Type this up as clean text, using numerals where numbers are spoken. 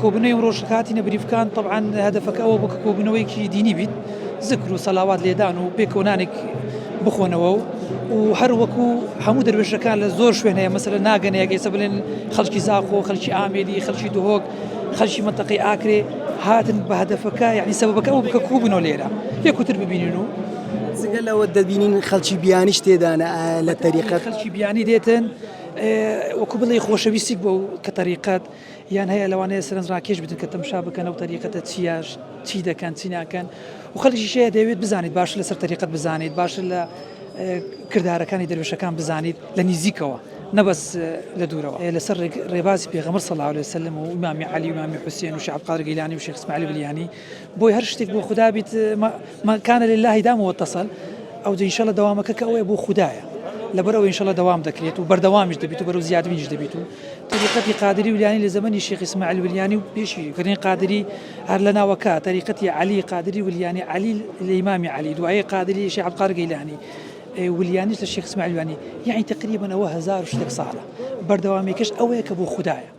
كۆبنەوەی ڕۆژهەڵاتی نەبریفکان طبعاً هەدەفەکە ئەوە بوو کە کۆبنەوەیەکی دینی بیت، ذکر و سەلاوات لێدان و پێکەوەنانێک بخۆنەوە و هەر وەکو هەموو دەروێشەکان لە زۆر شوێن هەیە مەسەلەن ناگەنەیەک ئێستا بڵێن خەڵکی زاخۆ، خەڵکی ئامێدی، خەڵکی دهۆک، خەڵکی مەنتەقەی ئاکرێ هاتن بە هەدەفەکە یعنی سەبەبەکە ئەوە بکە کوبنەوە لێرە یەکوتر ببینن و جگە لەوە دەبینین خەڵکی بیانیش تێدانە لە تەریقەت خەڵکی بیانی دێتن وەکو بڵێ خۆشەویستیک بۆ کە تەریقەت یان هەیە لەوانەیە سەرنجڕاکێش بدن کە تەماشا بکەن ئەو تەریقەتە چی دەکەن چی ناکەن و خەڵکیشەیە دەوێت بزانیت باش لەسەر تەریقەت بزانیت باش لە کردارەکانی دەروێشەکان بزانیت لە نزیکەوە نەبەس لە دوورەوە لەسەر ڕێبازی پێغەمبەر صلی الله عليه وسلم و ئیمامی عەلی و ئیمامی حوسێن و شیخ عەبدولقادر گەیلانی و شیخ اسماعیل بلیانی بۆی هەر شتێک بۆ خوددا بیت ما كان لله دام وتصل ئەو ان شاء الله دەوامەکە کە ئەوەیە بۆ خوددایە لەبەرەوە ان شاء الله دەوام دەکرێت و بەردەوامیش دەبێت و بەرەو زیادبینیش دەبێت و طریقەتی قادری ولیانی لە زەمەنی شیخ اسماعیل بلیانی و پێشی کردنی قادری هەر لە ناوەکە طریقەتی عەلی قادری ولیانی عەلی لە ئیمامی عەلی دوعای قادری شیخ عەبدولقادر گەیلانی وليانيش للشيخ اسماعيل الواني يعني تقريبا هو 1000 ساڵە بەردەوامیکەش ئەوەیە کە بۆ خوددایە